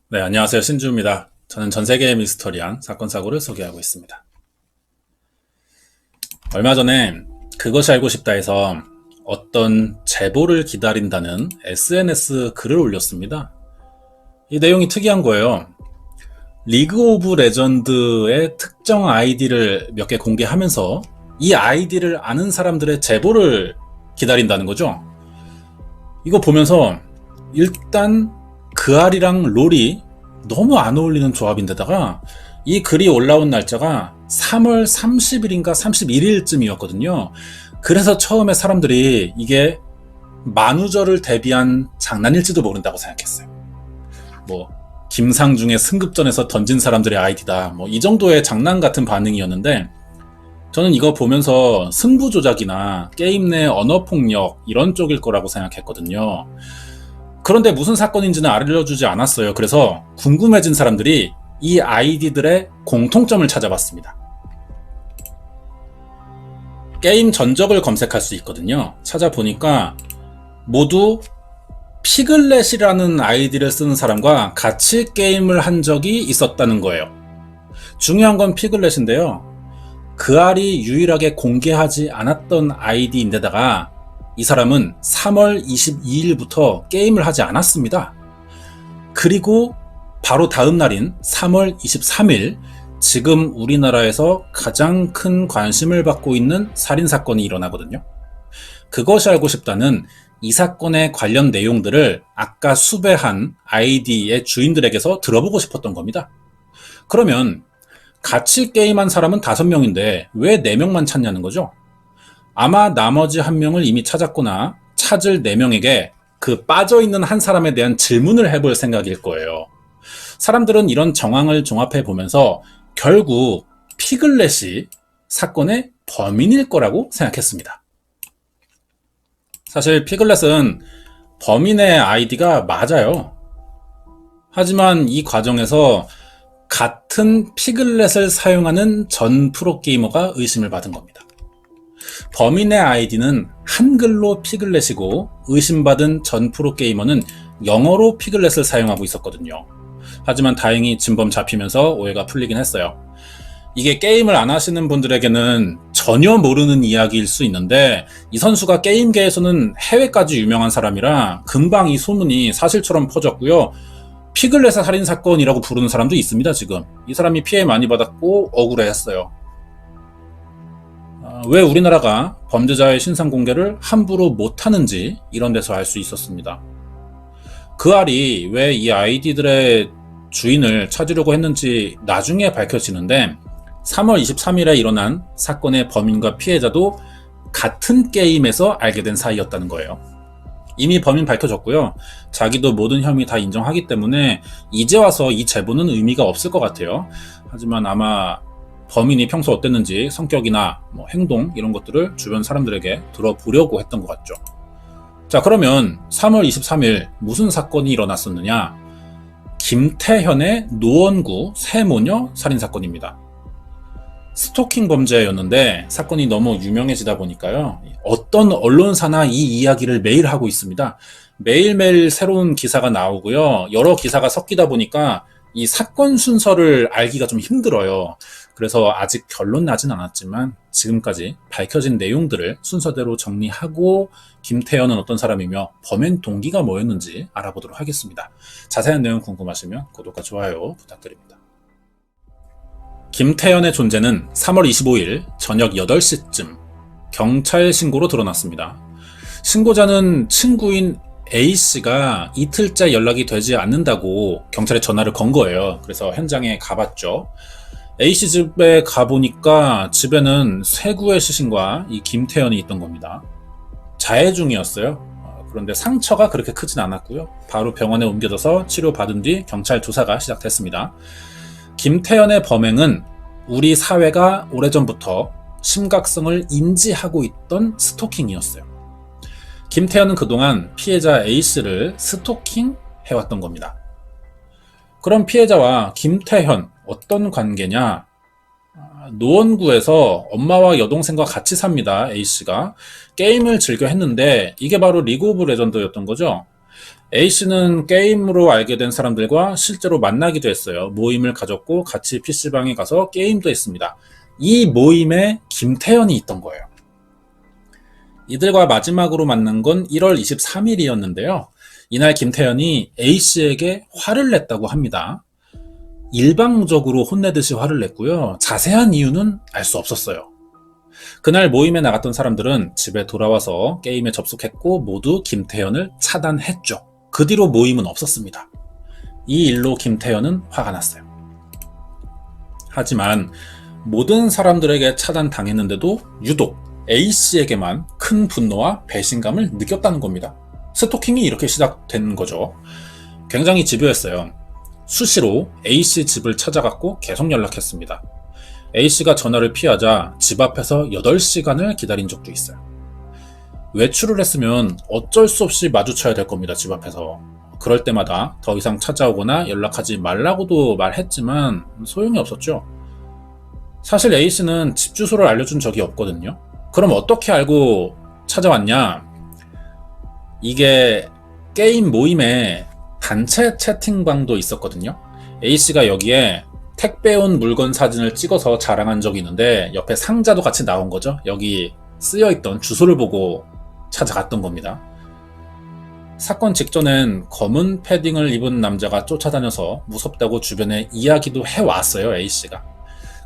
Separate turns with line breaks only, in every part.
네, 안녕하세요. 신주입니다. 저는 전 세계의 미스터리한 사건, 사고를 소개하고 있습니다. 얼마 전에 그것이 알고 싶다에서 어떤 제보를 기다린다는 SNS 글을 올렸습니다. 이 내용이 특이한 거예요. 리그 오브 레전드의 특정 아이디를 몇 개 공개하면서 이 아이디를 아는 사람들의 제보를 기다린다는 거죠. 이거 보면서 일단 그 알이랑 롤이 너무 안 어울리는 조합인데다가 이 글이 올라온 날짜가 3월 30일인가 31일쯤이었거든요. 그래서 처음에 사람들이 이게 만우절을 대비한 장난일지도 모른다고 생각했어요. 뭐 김상중의 승급전에서 던진 사람들의 아이디다, 뭐 이 정도의 장난 같은 반응이었는데, 저는 이거 보면서 승부 조작이나 게임 내 언어 폭력 이런 쪽일 거라고 생각했거든요. 그런데 무슨 사건인지는 알려주지 않았어요. 그래서 궁금해진 사람들이 이 아이디들의 공통점을 찾아봤습니다. 게임 전적을 검색할 수 있거든요. 찾아보니까 모두 피글렛이라는 아이디를 쓰는 사람과 같이 게임을 한 적이 있었다는 거예요. 중요한 건 피글렛인데요. 그 알이 유일하게 공개하지 않았던 아이디인데다가 이 사람은 3월 22일부터 게임을 하지 않았습니다. 그리고 바로 다음 날인 3월 23일, 지금 우리나라에서 가장 큰 관심을 받고 있는 살인사건이 일어나거든요. 그것이 알고 싶다는 이 사건의 관련 내용들을 아까 수배한 아이디의 주인들에게서 들어보고 싶었던 겁니다. 그러면 같이 게임한 사람은 5명인데 왜 4명만 찾냐는 거죠? 아마 나머지 1명을 이미 찾았거나 찾을 4명에게 그 빠져있는 한 사람에 대한 질문을 해볼 생각일 거예요. 사람들은 이런 정황을 종합해 보면서 결국 피글렛이 사건의 범인일 거라고 생각했습니다. 사실 피글렛은 범인의 아이디가 맞아요. 하지만 이 과정에서 같은 피글렛을 사용하는 전 프로게이머가 의심을 받은 겁니다. 범인의 아이디는 한글로 피글렛이고 의심받은 전 프로게이머는 영어로 피글렛을 사용하고 있었거든요. 하지만 다행히 진범 잡히면서 오해가 풀리긴 했어요. 이게 게임을 안 하시는 분들에게는 전혀 모르는 이야기일 수 있는데, 이 선수가 게임계에서는 해외까지 유명한 사람이라 금방 이 소문이 사실처럼 퍼졌고요. 피글렛의 살인사건이라고 부르는 사람도 있습니다. 지금 이 사람이 피해 많이 받았고 억울해했어요. 왜 우리나라가 범죄자의 신상 공개를 함부로 못하는지 이런 데서 알 수 있었습니다. 그 알이 왜 이 아이디들의 주인을 찾으려고 했는지 나중에 밝혀지는데, 3월 23일에 일어난 사건의 범인과 피해자도 같은 게임에서 알게 된 사이였다는 거예요. 이미 범인 밝혀졌고요. 자기도 모든 혐의 다 인정하기 때문에 이제 와서 이 제보는 의미가 없을 것 같아요. 하지만 아마 범인이 평소 어땠는지 성격이나 뭐 행동 이런 것들을 주변 사람들에게 들어보려고 했던 것 같죠. 자, 그러면 3월 23일 무슨 사건이 일어났었느냐? 김태현의 노원구 세모녀 살인사건입니다. 스토킹 범죄였는데 사건이 너무 유명해지다 보니까요, 어떤 언론사나 이 이야기를 매일 하고 있습니다. 매일매일 새로운 기사가 나오고요. 여러 기사가 섞이다 보니까 이 사건 순서를 알기가 좀 힘들어요. 그래서 아직 결론 나진 않았지만 지금까지 밝혀진 내용들을 순서대로 정리하고 김태현은 어떤 사람이며 범행 동기가 뭐였는지 알아보도록 하겠습니다. 자세한 내용 궁금하시면 구독과 좋아요 부탁드립니다. 김태현의 존재는 3월 25일 저녁 8시쯤 경찰 신고로 드러났습니다. 신고자는 친구인 A씨가 이틀째 연락이 되지 않는다고 경찰에 전화를 건 거예요. 그래서 현장에 가봤죠. A씨 집에 가보니까 집에는 쇠구의 시신과 이 김태현이 있던 겁니다. 자해 중이었어요. 그런데 상처가 그렇게 크진 않았고요. 바로 병원에 옮겨져서 치료받은 뒤 경찰 조사가 시작됐습니다. 김태현의 범행은 우리 사회가 오래전부터 심각성을 인지하고 있던 스토킹이었어요. 김태현은 그동안 피해자 A씨를 스토킹 해왔던 겁니다. 그럼 피해자와 김태현 어떤 관계냐? 노원구에서 엄마와 여동생과 같이 삽니다. A씨가 게임을 즐겨 했는데 이게 바로 리그 오브 레전드였던 거죠. A씨는 게임으로 알게 된 사람들과 실제로 만나기도 했어요. 모임을 가졌고 같이 PC방에 가서 게임도 했습니다. 이 모임에 김태현이 있던 거예요. 이들과 마지막으로 만난 건 1월 23일이었는데요. 이날 김태현이 A씨에게 화를 냈다고 합니다. 일방적으로 혼내듯이 화를 냈고요. 자세한 이유는 알 수 없었어요. 그날 모임에 나갔던 사람들은 집에 돌아와서 게임에 접속했고 모두 김태현을 차단했죠. 그 뒤로 모임은 없었습니다. 이 일로 김태현은 화가 났어요. 하지만 모든 사람들에게 차단당했는데도 유독 A씨에게만 큰 분노와 배신감을 느꼈다는 겁니다. 스토킹이 이렇게 시작된 거죠. 굉장히 집요했어요. 수시로 A씨 집을 찾아갔고 계속 연락했습니다. A씨가 전화를 피하자 집 앞에서 8시간을 기다린 적도 있어요. 외출을 했으면 어쩔 수 없이 마주쳐야 될 겁니다. 집 앞에서. 그럴 때마다 더 이상 찾아오거나 연락하지 말라고도 말했지만 소용이 없었죠. 사실 A씨는 집 주소를 알려준 적이 없거든요. 그럼 어떻게 알고 찾아왔냐? 이게 게임 모임에 단체 채팅방도 있었거든요. A씨가 여기에 택배 온 물건 사진을 찍어서 자랑한 적이 있는데 옆에 상자도 같이 나온 거죠. 여기 쓰여있던 주소를 보고 찾아갔던 겁니다. 사건 직전엔 검은 패딩을 입은 남자가 쫓아다녀서 무섭다고 주변에 이야기도 해왔어요. A씨가.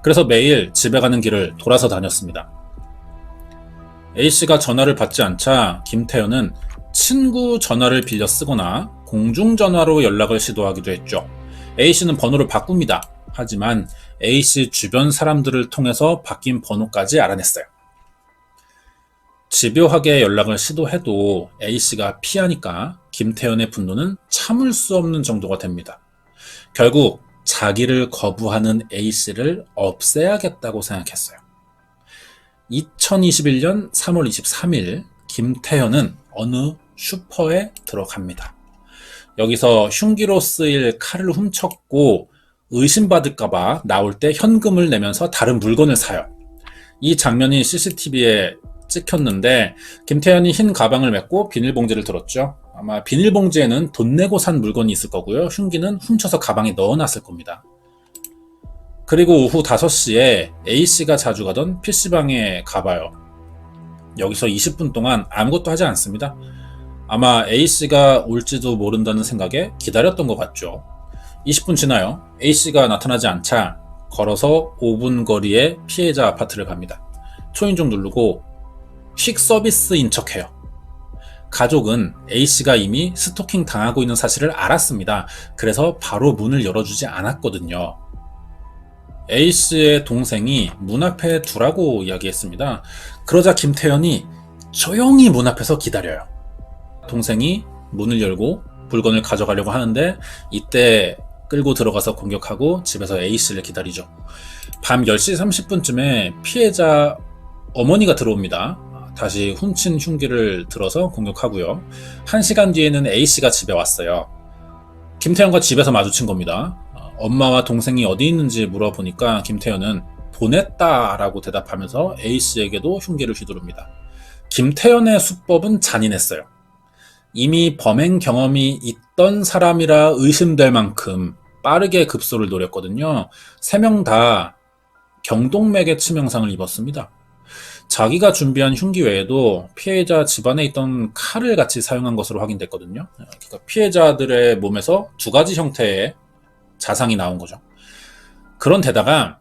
그래서 매일 집에 가는 길을 돌아서 다녔습니다. A씨가 전화를 받지 않자 김태현은 친구 전화를 빌려 쓰거나 공중전화로 연락을 시도하기도 했죠. A씨는 번호를 바꿉니다. 하지만 A씨 주변 사람들을 통해서 바뀐 번호까지 알아냈어요. 집요하게 연락을 시도해도 A씨가 피하니까 김태현의 분노는 참을 수 없는 정도가 됩니다. 결국 자기를 거부하는 A씨를 없애야겠다고 생각했어요. 2021년 3월 23일 김태현은 어느 슈퍼에 들어갑니다. 여기서 흉기로 쓰일 칼을 훔쳤고 의심받을까봐 나올 때 현금을 내면서 다른 물건을 사요. 이 장면이 CCTV에 찍혔는데 김태현이 흰 가방을 메고 비닐봉지를 들었죠. 아마 비닐봉지에는 돈 내고 산 물건이 있을 거고요. 흉기는 훔쳐서 가방에 넣어놨을 겁니다. 그리고 오후 5시에 A씨가 자주 가던 PC방에 가봐요. 여기서 20분 동안 아무것도 하지 않습니다. 아마 A씨가 올지도 모른다는 생각에 기다렸던 것 같죠. 20분 지나요. A씨가 나타나지 않자 걸어서 5분 거리의 피해자 아파트를 갑니다. 초인종 누르고 퀵 서비스인 척해요. 가족은 A씨가 이미 스토킹 당하고 있는 사실을 알았습니다. 그래서 바로 문을 열어주지 않았거든요. A씨의 동생이 문 앞에 두라고 이야기했습니다. 그러자 김태현이 조용히 문 앞에서 기다려요. 동생이 문을 열고 물건을 가져가려고 하는데 이때 끌고 들어가서 공격하고 집에서 A씨를 기다리죠. 밤 10시 30분쯤에 피해자 어머니가 들어옵니다. 다시 훔친 흉기를 들어서 공격하고요. 1시간 뒤에는 A씨가 집에 왔어요. 김태현과 집에서 마주친 겁니다. 엄마와 동생이 어디 있는지 물어보니까 김태현은 보냈다라고 대답하면서 A씨에게도 흉기를 휘두릅니다. 김태현의 수법은 잔인했어요. 이미 범행 경험이 있던 사람이라 의심될 만큼 빠르게 급소를 노렸거든요. 3명 다 경동맥의 치명상을 입었습니다. 자기가 준비한 흉기 외에도 피해자 집안에 있던 칼을 같이 사용한 것으로 확인됐거든요. 그러니까 피해자들의 몸에서 2가지 형태의 자상이 나온 거죠. 그런데다가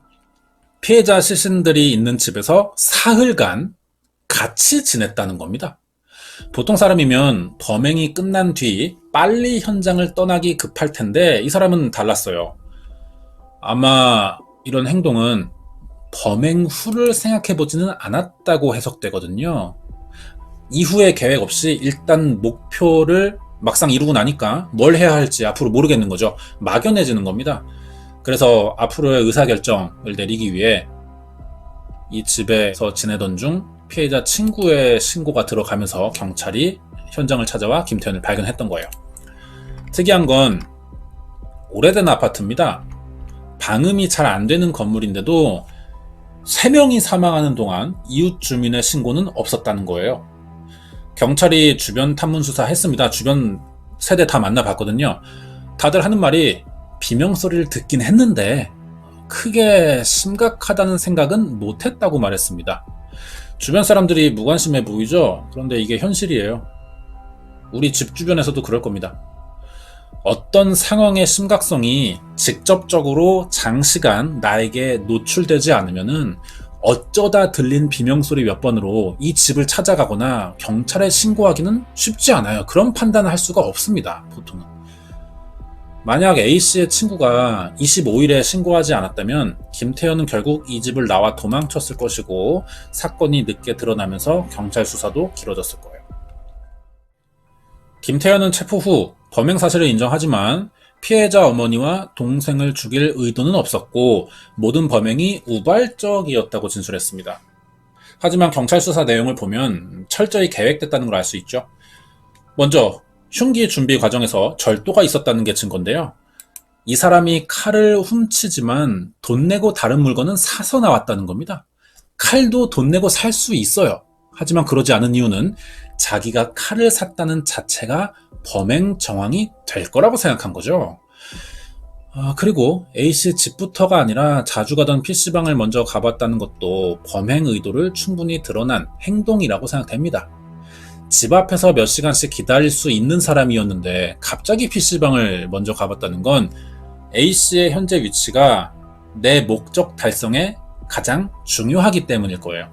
피해자 시신들이 있는 집에서 사흘간 같이 지냈다는 겁니다. 보통 사람이면 범행이 끝난 뒤 빨리 현장을 떠나기 급할 텐데 이 사람은 달랐어요. 아마 이런 행동은 범행 후를 생각해보지는 않았다고 해석되거든요. 이후에 계획 없이 일단 목표를 막상 이루고 나니까 뭘 해야 할지 앞으로 모르겠는 거죠. 막연해지는 겁니다. 그래서 앞으로의 의사결정을 내리기 위해 이 집에서 지내던 중 피해자 친구의 신고가 들어가면서 경찰이 현장을 찾아와 김태현을 발견했던 거예요. 특이한 건 오래된 아파트입니다. 방음이 잘 안 되는 건물인데도 3명이 사망하는 동안 이웃 주민의 신고는 없었다는 거예요. 경찰이 주변 탐문 수사했습니다. 주변 세대 다 만나봤거든요. 다들 하는 말이 비명소리를 듣긴 했는데 크게 심각하다는 생각은 못했다고 말했습니다. 주변 사람들이 무관심해 보이죠? 그런데 이게 현실이에요. 우리 집 주변에서도 그럴 겁니다. 어떤 상황의 심각성이 직접적으로 장시간 나에게 노출되지 않으면은 어쩌다 들린 비명소리 몇 번으로 이 집을 찾아가거나 경찰에 신고하기는 쉽지 않아요. 그런 판단을 할 수가 없습니다, 보통은. 만약 A씨의 친구가 25일에 신고하지 않았다면 김태현은 결국 이 집을 나와 도망쳤을 것이고 사건이 늦게 드러나면서 경찰 수사도 길어졌을 거예요. 김태현은 체포 후 범행 사실을 인정하지만 피해자 어머니와 동생을 죽일 의도는 없었고 모든 범행이 우발적이었다고 진술했습니다. 하지만 경찰 수사 내용을 보면 철저히 계획됐다는 걸 알 수 있죠. 먼저 흉기 준비 과정에서 절도가 있었다는 게 증거인데요. 이 사람이 칼을 훔치지만 돈 내고 다른 물건은 사서 나왔다는 겁니다. 칼도 돈 내고 살 수 있어요. 하지만 그러지 않은 이유는 자기가 칼을 샀다는 자체가 범행 정황이 될 거라고 생각한 거죠. 그리고 A씨 집부터가 아니라 자주 가던 PC방을 먼저 가봤다는 것도 범행 의도를 충분히 드러난 행동이라고 생각됩니다. 집 앞에서 몇 시간씩 기다릴 수 있는 사람이었는데 갑자기 PC방을 먼저 가봤다는 건 A씨의 현재 위치가 내 목적 달성에 가장 중요하기 때문일 거예요.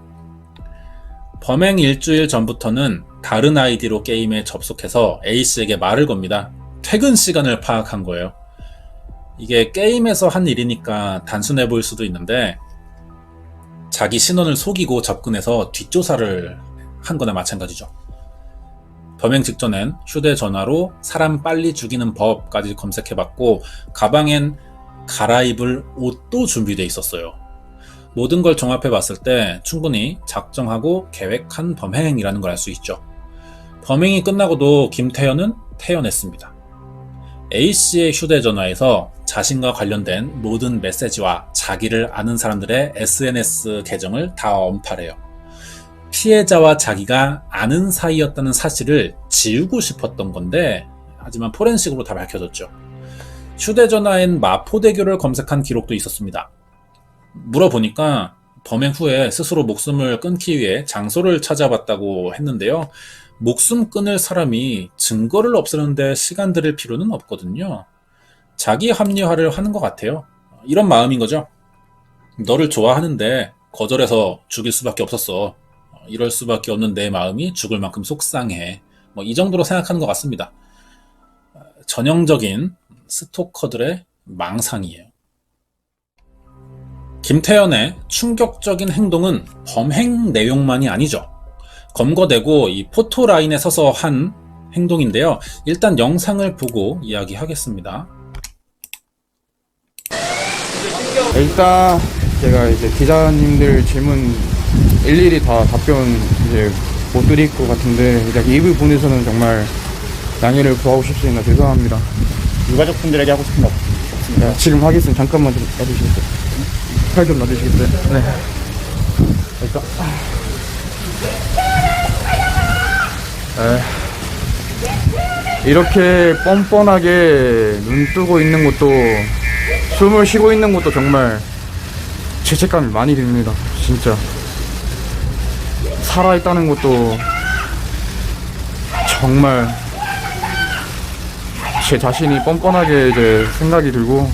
범행 일주일 전부터는 다른 아이디로 게임에 접속해서 A씨에게 말을 겁니다. 퇴근 시간을 파악한 거예요. 이게 게임에서 한 일이니까 단순해 보일 수도 있는데 자기 신원을 속이고 접근해서 뒷조사를 한 거나 마찬가지죠. 범행 직전엔 휴대전화로 사람 빨리 죽이는 법까지 검색해봤고 가방엔 갈아입을 옷도 준비되어 있었어요. 모든 걸 종합해봤을 때 충분히 작정하고 계획한 범행이라는 걸 알 수 있죠. 범행이 끝나고도 김태현은 태연했습니다. A씨의 휴대전화에서 자신과 관련된 모든 메시지와 자기를 아는 사람들의 SNS 계정을 다 언팔해요. 피해자와 자기가 아는 사이였다는 사실을 지우고 싶었던 건데 하지만 포렌식으로 다 밝혀졌죠. 휴대전화엔 마포대교를 검색한 기록도 있었습니다. 물어보니까 범행 후에 스스로 목숨을 끊기 위해 장소를 찾아봤다고 했는데요. 목숨 끊을 사람이 증거를 없애는데 시간 들일 필요는 없거든요. 자기 합리화를 하는 것 같아요. 이런 마음인 거죠. 너를 좋아하는데 거절해서 죽일 수밖에 없었어. 이럴 수밖에 없는 내 마음이 죽을 만큼 속상해. 이 정도로 생각하는 것 같습니다. 전형적인 스토커들의 망상이에요. 김태현의 충격적인 행동은 범행 내용만이 아니죠. 검거되고 이 포토라인에 서서 한 행동인데요. 일단 영상을 보고 이야기하겠습니다.
일단 제가 이제 기자님들 질문 일일이 다 답변 이제 못 드릴 것 같은데 일단 이 부분에서는 정말 양해를 구하고 싶습니다. 죄송합니다.
유가족분들에게 하고 싶은 거 없습니다.
네, 지금 하겠습니다. 잠깐만 좀 놔주시겠어요? 팔 좀 놔주시겠어요? 네. 일단 이렇게 뻔뻔하게 눈 뜨고 있는 것도 숨을 쉬고 있는 것도 정말 죄책감이 많이 듭니다. 진짜 살아있다는 것도 정말 제 자신이 뻔뻔하게 이제 생각이 들고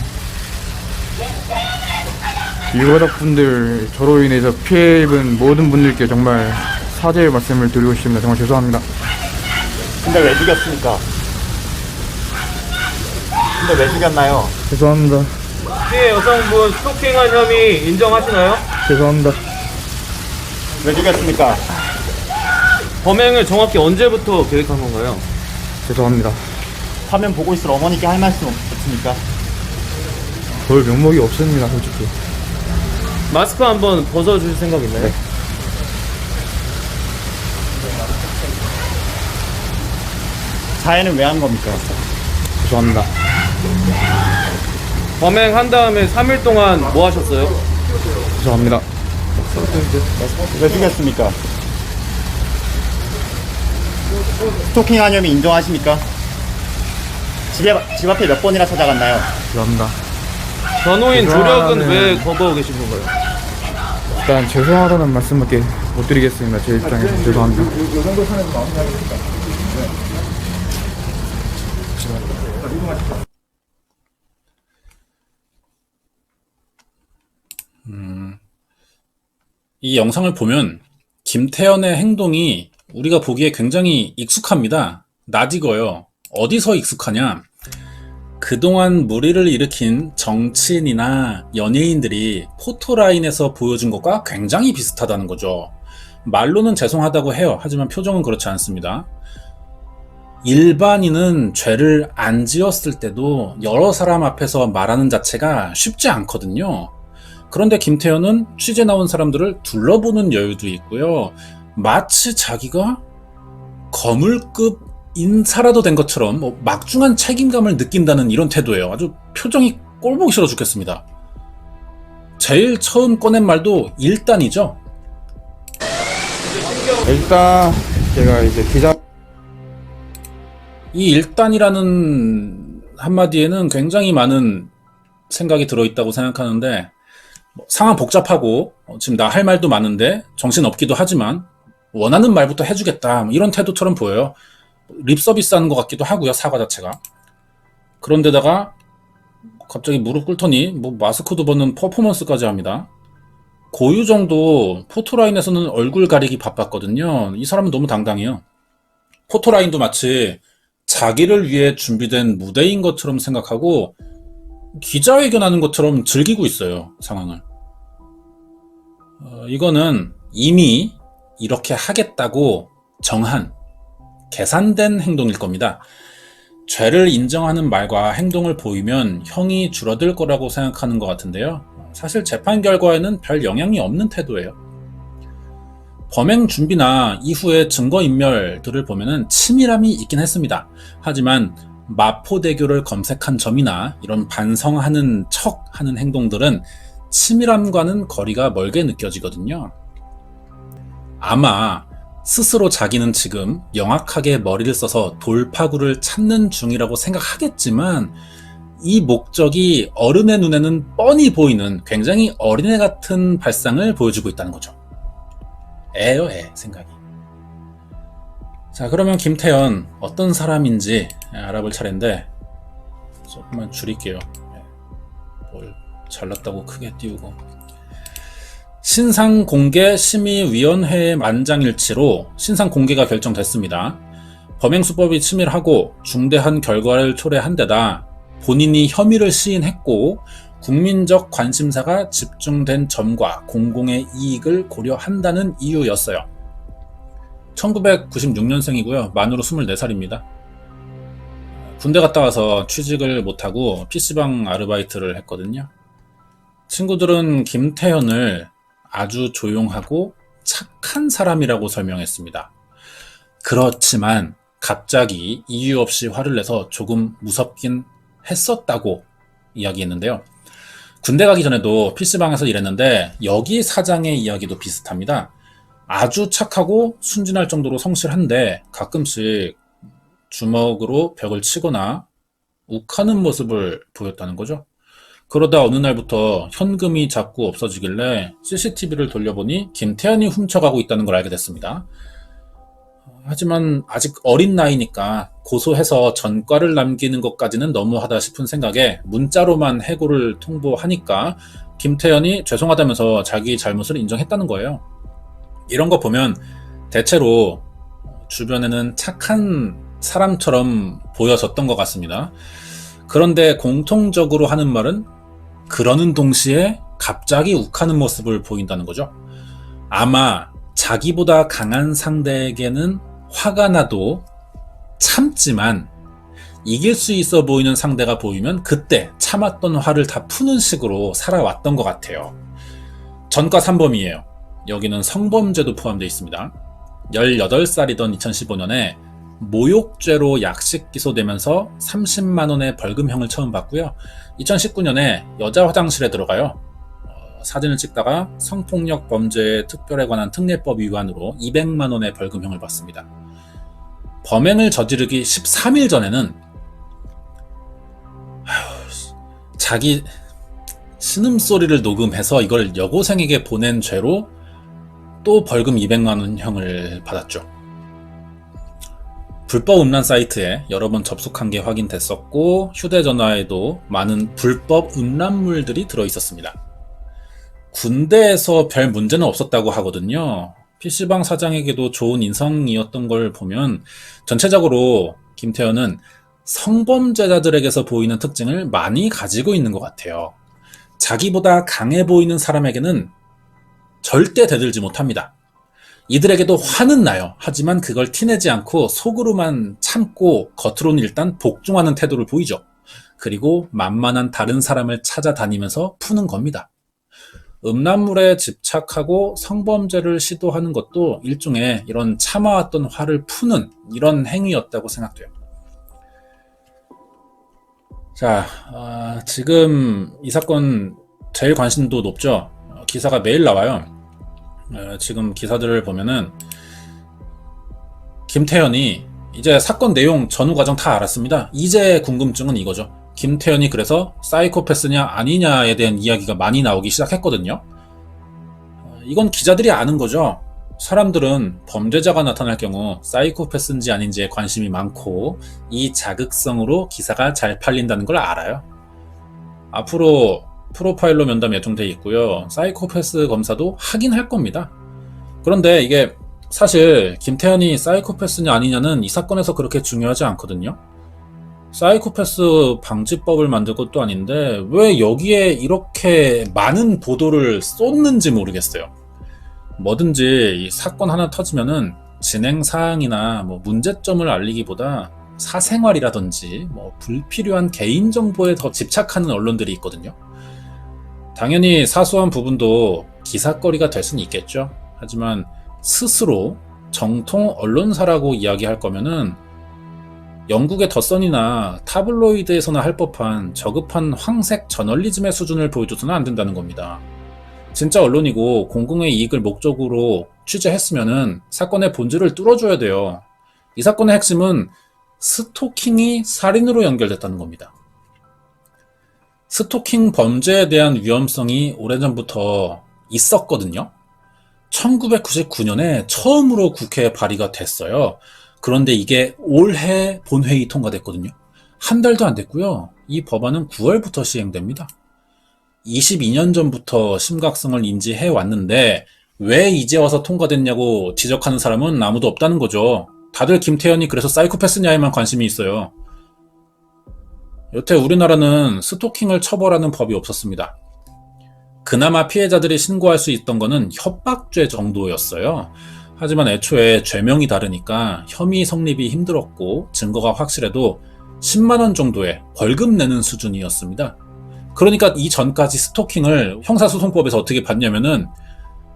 유가족분들 저로 인해서 피해 입은 모든 분들께 정말 사죄의 말씀을 드리고 싶습니다. 정말 죄송합니다.
근데 왜 죽였습니까? 근데 왜 죽였나요?
죄송합니다.
피해 여성분 스토킹한 혐의 인정하시나요?
죄송합니다.
왜 죽였습니까?
범행을 정확히 언제부터 계획한 건가요?
죄송합니다.
화면 보고 있을 어머니께 할 말씀 없습니까?
볼 명목이 없습니다. 솔직히.
마스크 한번 벗어주실 생각 있나요?
네.
자해는 왜 한 겁니까?
죄송합니다.
범행한 다음에 3일 동안 뭐 하셨어요?
죄송합니다.
왜 죽였습니까? 스토킹 한 혐의 인정하십니까? 집 앞에 몇 번이나 찾아갔나요?
죄송합니다.
변호인 조력은
죄송하다는-
왜 거부하고 계신 건가요?
일단 죄송하다는 말씀밖에 못 드리겠습니다. 제 입장에서 죄송합니다.
이 영상을 보면 김태현의 행동이 우리가 보기에 굉장히 익숙합니다. 낯익어요. 어디서 익숙하냐? 그동안 무리를 일으킨 정치인이나 연예인들이 포토라인에서 보여준 것과 굉장히 비슷하다는 거죠. 말로는 죄송하다고 해요. 하지만 표정은 그렇지 않습니다. 일반인은 죄를 안 지었을 때도 여러 사람 앞에서 말하는 자체가 쉽지 않거든요. 그런데 김태현은 취재 나온 사람들을 둘러보는 여유도 있고요. 마치 자기가 거물급 인사라도 된 것처럼 막중한 책임감을 느낀다는 이런 태도예요. 아주 표정이 꼴보기 싫어 죽겠습니다. 제일 처음 꺼낸 말도 일단이죠.
일단 제가 이제 기자
이 일단이라는 한마디에는 굉장히 많은 생각이 들어있다고 생각하는데, 상황 복잡하고 지금 나 할 말도 많은데 정신없기도 하지만 원하는 말부터 해주겠다, 이런 태도처럼 보여요. 립 서비스 하는 것 같기도 하고요, 사과 자체가. 그런데다가 갑자기 무릎 꿇더니 마스크도 벗는 퍼포먼스까지 합니다. 고유정도 포토라인에서는 얼굴 가리기 바빴거든요. 이 사람은 너무 당당해요. 포토라인도 마치 자기를 위해 준비된 무대인 것처럼 생각하고 기자회견하는 것처럼 즐기고 있어요, 상황을. 이거는 이미 이렇게 하겠다고 정한, 계산된 행동일 겁니다. 죄를 인정하는 말과 행동을 보이면 형이 줄어들 거라고 생각하는 것 같은데요. 사실 재판 결과에는 별 영향이 없는 태도예요. 범행 준비나 이후의 증거인멸들을 보면은 치밀함이 있긴 했습니다. 하지만 마포대교를 검색한 점이나 이런 반성하는 척 하는 행동들은 치밀함과는 거리가 멀게 느껴지거든요. 아마 스스로 자기는 지금 영악하게 머리를 써서 돌파구를 찾는 중이라고 생각하겠지만, 이 목적이 어른의 눈에는 뻔히 보이는 굉장히 어린애 같은 발상을 보여주고 있다는 거죠. 애요, 애 생각이. 자, 그러면 김태현 어떤 사람인지 알아볼 차례인데, 조금만 줄일게요. 뭘 잘났다고 크게 띄우고. 신상공개심의위원회의 만장일치로 신상공개가 결정됐습니다. 범행수법이 치밀하고 중대한 결과를 초래한 데다 본인이 혐의를 시인했고 국민적 관심사가 집중된 점과 공공의 이익을 고려한다는 이유였어요. 1996년생이고요. 만으로 24살입니다. 군대 갔다 와서 취직을 못하고 PC방 아르바이트를 했거든요. 친구들은 김태현을 아주 조용하고 착한 사람이라고 설명했습니다. 그렇지만 갑자기 이유 없이 화를 내서 조금 무섭긴 했었다고 이야기했는데요. 군대 가기 전에도 PC방에서 일했는데 여기 사장의 이야기도 비슷합니다. 아주 착하고 순진할 정도로 성실한데 가끔씩 주먹으로 벽을 치거나 욱하는 모습을 보였다는 거죠. 그러다 어느 날부터 현금이 자꾸 없어지길래 CCTV를 돌려보니 김태현이 훔쳐가고 있다는 걸 알게 됐습니다. 하지만 아직 어린 나이니까 고소해서 전과를 남기는 것까지는 너무하다 싶은 생각에 문자로만 해고를 통보하니까 김태현이 죄송하다면서 자기 잘못을 인정했다는 거예요. 이런 거 보면 대체로 주변에는 착한 사람처럼 보여졌던 것 같습니다. 그런데 공통적으로 하는 말은 그러는 동시에 갑자기 욱하는 모습을 보인다는 거죠. 아마 자기보다 강한 상대에게는 화가 나도 참지만 이길 수 있어 보이는 상대가 보이면 그때 참았던 화를 다 푸는 식으로 살아왔던 것 같아요. 전과 3범이에요. 여기는 성범죄도 포함되어 있습니다. 18살이던 2015년에 모욕죄로 약식 기소되면서 30만원의 벌금형을 처음 받고요. 2019년에 여자 화장실에 들어가요. 사진을 찍다가 성폭력 범죄 특별에 관한 특례법 위반으로 200만원의 벌금형을 받습니다. 범행을 저지르기 13일 전에는 자기 신음소리를 녹음해서 이걸 여고생에게 보낸 죄로 또 벌금 200만원형을 받았죠. 불법 음란 사이트에 여러 번 접속한 게 확인됐었고 휴대전화에도 많은 불법 음란물들이 들어있었습니다. 군대에서 별 문제는 없었다고 하거든요. PC방 사장에게도 좋은 인성이었던 걸 보면 전체적으로 김태현은 성범죄자들에게서 보이는 특징을 많이 가지고 있는 것 같아요. 자기보다 강해 보이는 사람에게는 절대 대들지 못합니다. 이들에게도 화는 나요. 하지만 그걸 티내지 않고 속으로만 참고 겉으로는 일단 복종하는 태도를 보이죠. 그리고 만만한 다른 사람을 찾아다니면서 푸는 겁니다. 음란물에 집착하고 성범죄를 시도하는 것도 일종의 이런 참아왔던 화를 푸는 이런 행위였다고 생각돼요. 자, 지금 이 사건 제일 관심도 높죠. 기사가 매일 나와요. 지금 기사들을 보면은 김태현이 이제 사건 내용 전후 과정 다 알았습니다. 이제 궁금증은 이거죠. 김태현이 그래서 사이코패스냐 아니냐에 대한 이야기가 많이 나오기 시작했거든요. 이건 기자들이 아는 거죠. 사람들은 범죄자가 나타날 경우 사이코패스인지 아닌지에 관심이 많고 이 자극성으로 기사가 잘 팔린다는 걸 알아요. 앞으로 프로파일러 면담 예정돼 있고요. 사이코패스 검사도 하긴 할 겁니다. 그런데 이게 사실 김태현이 사이코패스냐 아니냐는 이 사건에서 그렇게 중요하지 않거든요. 사이코패스 방지법을 만들 것도 아닌데 왜 여기에 이렇게 많은 보도를 쏟는지 모르겠어요. 뭐든지 이 사건 하나 터지면은 진행 사항이나 뭐 문제점을 알리기보다 사생활이라든지 뭐 불필요한 개인정보에 더 집착하는 언론들이 있거든요. 당연히 사소한 부분도 기사거리가 될 수는 있겠죠. 하지만 스스로 정통 언론사라고 이야기할 거면은 영국의 더선이나 타블로이드에서나 할 법한 저급한 황색 저널리즘의 수준을 보여줘서는 안 된다는 겁니다. 진짜 언론이고 공공의 이익을 목적으로 취재했으면은 사건의 본질을 뚫어줘야 돼요. 이 사건의 핵심은 스토킹이 살인으로 연결됐다는 겁니다. 스토킹 범죄에 대한 위험성이 오래전부터 있었거든요. 1999년에 처음으로 국회에 발의가 됐어요. 그런데 이게 올해 본회의 통과됐거든요. 한 달도 안 됐고요. 이 법안은 9월부터 시행됩니다. 22년 전부터 심각성을 인지해 왔는데 왜 이제 와서 통과됐냐고 지적하는 사람은 아무도 없다는 거죠. 다들 김태현이 그래서 사이코패스냐에만 관심이 있어요. 여태 우리나라는 스토킹을 처벌하는 법이 없었습니다. 그나마 피해자들이 신고할 수 있던 거는 협박죄 정도였어요. 하지만 애초에 죄명이 다르니까 혐의 성립이 힘들었고 증거가 확실해도 10만원 정도의 벌금 내는 수준이었습니다. 그러니까 이전까지 스토킹을 형사소송법에서 어떻게 봤냐면은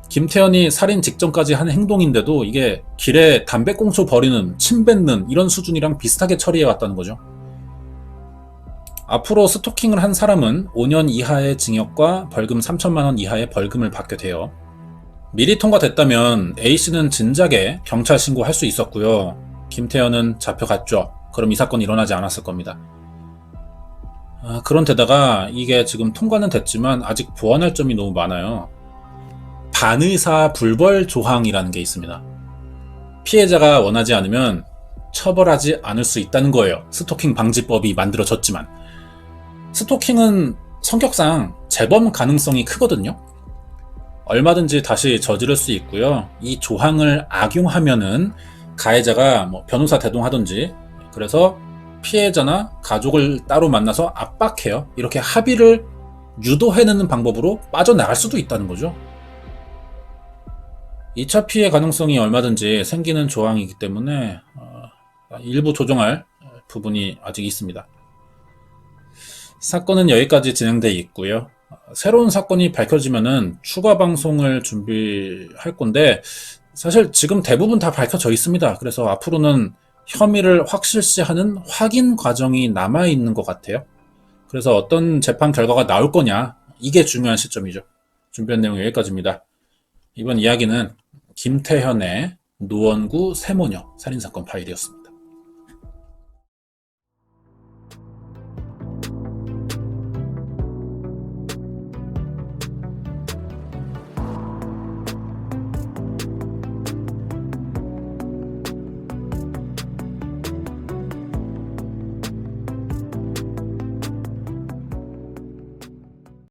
김태현이 살인 직전까지 한 행동인데도 이게 길에 담배꽁초 버리는, 침 뱉는 이런 수준이랑 비슷하게 처리해왔다는 거죠. 앞으로 스토킹을 한 사람은 5년 이하의 징역과 벌금 3천만원 이하의 벌금을 받게 돼요. 미리 통과됐다면 A씨는 진작에 경찰 신고할 수 있었고요. 김태현은 잡혀갔죠. 그럼 이 사건이 일어나지 않았을 겁니다. 그런 데다가 이게 지금 통과는 됐지만 아직 보완할 점이 너무 많아요. 반의사 불벌 조항이라는 게 있습니다. 피해자가 원하지 않으면 처벌하지 않을 수 있다는 거예요. 스토킹 방지법이 만들어졌지만. 스토킹은 성격상 재범 가능성이 크거든요. 얼마든지 다시 저지를 수 있고요. 이 조항을 악용하면은 가해자가 뭐 변호사 대동하든지 그래서 피해자나 가족을 따로 만나서 압박해요. 이렇게 합의를 유도해내는 방법으로 빠져나갈 수도 있다는 거죠. 2차 피해 가능성이 얼마든지 생기는 조항이기 때문에 일부 조정할 부분이 아직 있습니다. 사건은 여기까지 진행되어 있고요. 새로운 사건이 밝혀지면은 추가 방송을 준비할 건데 사실 지금 대부분 다 밝혀져 있습니다. 그래서 앞으로는 혐의를 확실시하는 확인 과정이 남아있는 것 같아요. 그래서 어떤 재판 결과가 나올 거냐, 이게 중요한 시점이죠. 준비한 내용 여기까지입니다. 이번 이야기는 김태현의 노원구 세모녀 살인사건 파일이었습니다.